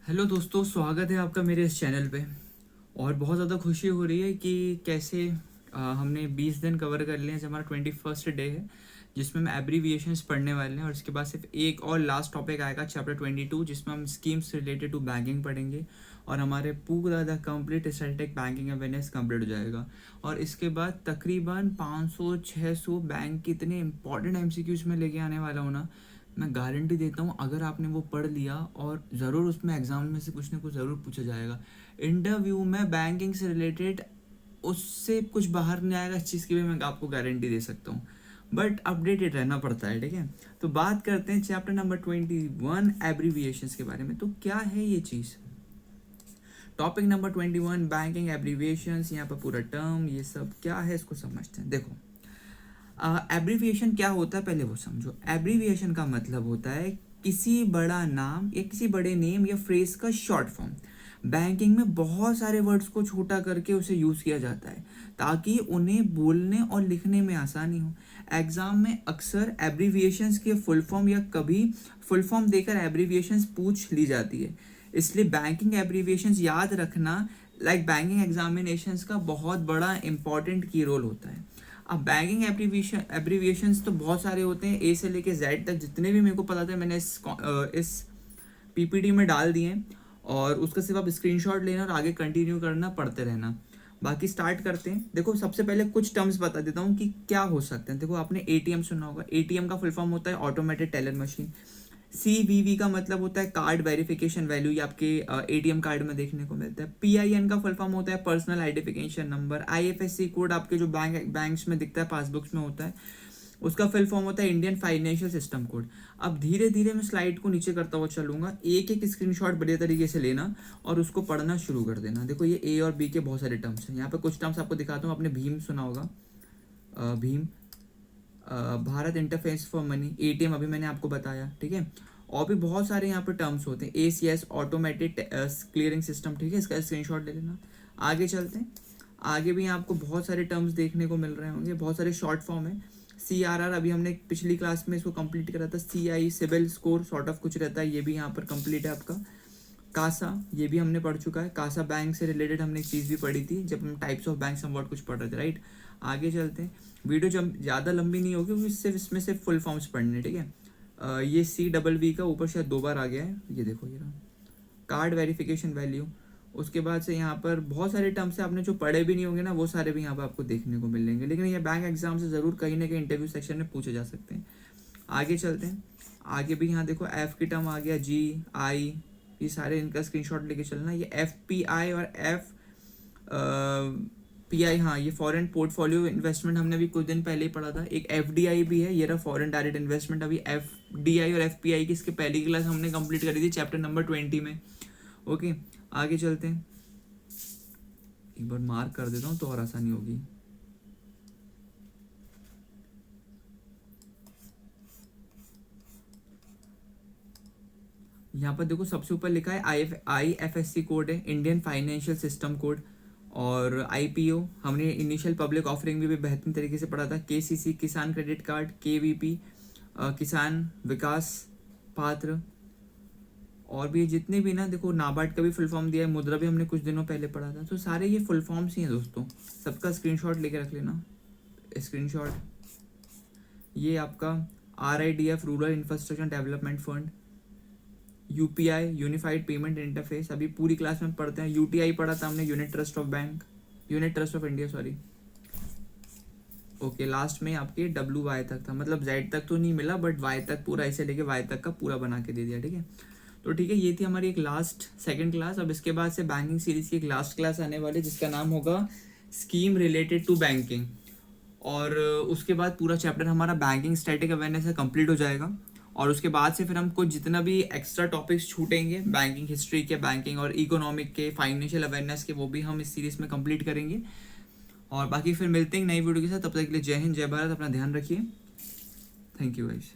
Hello दोस्तों, स्वागत है आपका मेरे इस चैनल पे। और बहुत ज़्यादा खुशी हो रही है कि कैसे हमने 20 दिन कवर कर लिए हैं। जब हमारा 21st डे है जिसमें हम एब्रीविएशंस पढ़ने वाले हैं, और इसके बाद सिर्फ एक और लास्ट टॉपिक आएगा चैप्टर 22 जिसमें हम स्कीम्स रिलेटेड टू बैंकिंग पढ़ेंगे और हमारे पूरा the complete static banking awareness complete हो जाएगा। और इसके बाद तकरीबन 500-600 बैंक के इतने इंपॉर्टेंट एमसीक्यूज में लेके आने वाला हूँ ना। मैं गारंटी देता हूँ अगर आपने वो पढ़ लिया और ज़रूर उसमें एग्ज़ाम में से कुछ ना कुछ ज़रूर पूछा जाएगा। इंटरव्यू में बैंकिंग से रिलेटेड उससे कुछ बाहर नहीं आएगा, इस चीज़ की भी मैं आपको गारंटी दे सकता हूँ। बट अपडेटेड रहना पड़ता है, ठीक है। तो बात करते हैं चैप्टर नंबर 21 एब्रीविएशंस के बारे में। तो क्या है ये चीज़? Topic number 21 banking abbreviations. यहाँ पर पूरा टर्म ये सब क्या है इसको समझते हैं। देखो, एब्रीविएशन क्या होता है पहले वो समझो। एब्रीविएशन का मतलब होता है किसी बड़ा नाम या किसी बड़े नेम या फ्रेज का शॉर्ट फॉर्म। बैंकिंग में बहुत सारे वर्ड्स को छोटा करके उसे यूज़ किया जाता है ताकि उन्हें बोलने और लिखने में आसानी हो। एग्जाम में अक्सर एब्रीविएशंस के फुल फॉर्म या कभी फुल फॉर्म देकर एब्रीविएशंस पूछ ली जाती है। इसलिए बैंकिंग एब्रीविएशंस याद रखना लाइक बैंकिंग एग्जामिनेशंस का बहुत बड़ा इंपॉर्टेंट की रोल होता है। अब बैंकिंग एब्रीविएशंस तो बहुत सारे होते हैं, ए से लेके जेड तक जितने भी मेरे को पता था मैंने इस पीपीटी में डाल दिए हैं। और उसका सिर्फ आप स्क्रीनशॉट लेना और आगे कंटिन्यू करना, पढ़ते रहना। बाकी स्टार्ट करते हैं। देखो, सबसे पहले कुछ टर्म्स बता देता हूँ कि क्या हो सकते हैं। देखो, आपने एटीएम सुना होगा। एटीएम का फुल फॉर्म होता है ऑटोमेटेड टेलर मशीन। CVV का मतलब होता है कार्ड वेरिफिकेशन वैल्यू, ये आपके एटीएम कार्ड में देखने को मिलता है। PIN का फुल फॉर्म होता है personal identification number. IFSC code आपके जो बैंक्स में दिखता है, पासबुक्स में होता है, उसका फुल फॉर्म होता है इंडियन फाइनेंशियल सिस्टम कोड। अब धीरे धीरे मैं स्लाइड को नीचे करता हुआ चलूंगा, एक एक स्क्रीनशॉट बढ़िया तरीके से लेना और उसको पढ़ना शुरू कर देना। देखो, ये A और B के बहुत सारे टर्म्स हैं। यहाँ पे कुछ टर्म्स आपको दिखाता हूँ। आपने भीम सुना होगा, Bhim, Bharat interface for money, ATM अभी मैंने आपको बताया, ठीक है। और भी बहुत सारे यहाँ पे टर्म्स होते हैं। ACS ऑटोमेटेड क्लियरिंग सिस्टम, ठीक है, इसका स्क्रीनशॉट ले लेना। आगे चलते हैं। आगे भी आपको बहुत सारे टर्म्स देखने को मिल रहे होंगे, बहुत सारे शॉर्ट फॉर्म है। CRR अभी हमने पिछली क्लास में इसको कंप्लीट करा था। CI CIBIL score sort of कुछ रहता है, ये भी यहाँ पर कंप्लीट है आपका। कासा, ये भी हमने पढ़ चुका है। कासा बैंक से रिलेटेड हमने एक चीज़ भी पढ़ी थी जब हम टाइप्स ऑफ बैंक समवॉट कुछ पढ़ रहे थे, राइट। आगे चलते हैं। वीडियो जब ज़्यादा लंबी नहीं होगी क्योंकि सिर्फ इसमें सिर्फ फुल फॉर्म्स पढ़ने, ठीक है। ये CWV का ऊपर शायद 2 बार आ गया है, ये देखो, ये रहा कार्ड वेरिफिकेशन वैल्यू। उसके बाद से यहाँ पर बहुत सारे टर्म्स हैं, आपने जो पढ़े भी नहीं होंगे ना वो सारे भी यहाँ पर आपको देखने को मिलेंगे, लेकिन ये बैंक एग्जाम से ज़रूर कहीं ना कहीं इंटरव्यू सेक्शन में पूछे जा सकते हैं। आगे चलते हैं। आगे भी यहाँ देखो, F की टर्म आ गया, GI, ये सारे इनका स्क्रीनशॉट लेके चलना। ये FPI और FPI, हाँ, ये फॉरेन पोर्टफोलियो इन्वेस्टमेंट हमने भी कुछ दिन पहले ही पढ़ा था। एक FDI भी है, ये रहा फॉरेन डायरेक्ट इन्वेस्टमेंट। अभी FDI और FPI की इसके पहली क्लास हमने कंप्लीट करी थी चैप्टर नंबर 20 में। ओके, आगे चलते हैं। एक बार मार्क कर देता हूँ तो और आसानी होगी। यहाँ पर देखो, सबसे ऊपर लिखा है IFSC कोड है, इंडियन फाइनेंशियल सिस्टम कोड। और IPO हमने इनिशियल पब्लिक ऑफरिंग भी बेहतरीन तरीके से पढ़ा था। KCC किसान क्रेडिट कार्ड, KVP किसान विकास पात्र। और भी जितने भी ना, देखो, नाबार्ड का भी फुल फॉर्म दिया है, मुद्रा भी हमने कुछ दिनों पहले पढ़ा था। तो सारे ये फुल फॉर्म्स ही हैं दोस्तों, सबका स्क्रीनशॉट लेके रख लेना। स्क्रीनशॉट, ये आपका RIDF rural infrastructure development fund. UPI unified payment interface अभी पूरी क्लास में पढ़ते हैं। UTI पढ़ा था हमने, unit trust of bank, unit trust of India, sorry. Okay, last में आपके WY तक था, मतलब Z तक तो नहीं मिला बट Y तक पूरा, ऐसे लेके Y तक का पूरा बना के दे दिया, ठीक है। तो ठीक है, ये थी हमारी एक लास्ट सेकंड क्लास। अब इसके बाद से बैंकिंग सीरीज की एक लास्ट क्लास आने वाली जिसका नाम होगा स्कीम रिलेटेड टू बैंकिंग। और उसके बाद पूरा चैप्टर हमारा बैंकिंग स्टैटिक अवेयरनेस से कंप्लीट हो जाएगा। और उसके बाद से फिर हमको जितना भी एक्स्ट्रा टॉपिक्स छूटेंगे बैंकिंग हिस्ट्री के, बैंकिंग और इकोनॉमिक के, फाइनेंशियल अवेयरनेस के, वो भी हम इस सीरीज में कंप्लीट करेंगे। और बाकी फिर मिलते हैं नई वीडियो के साथ। तब तक के लिए जय हिंद, जय भारत, अपना ध्यान रखिए। Thank you guys.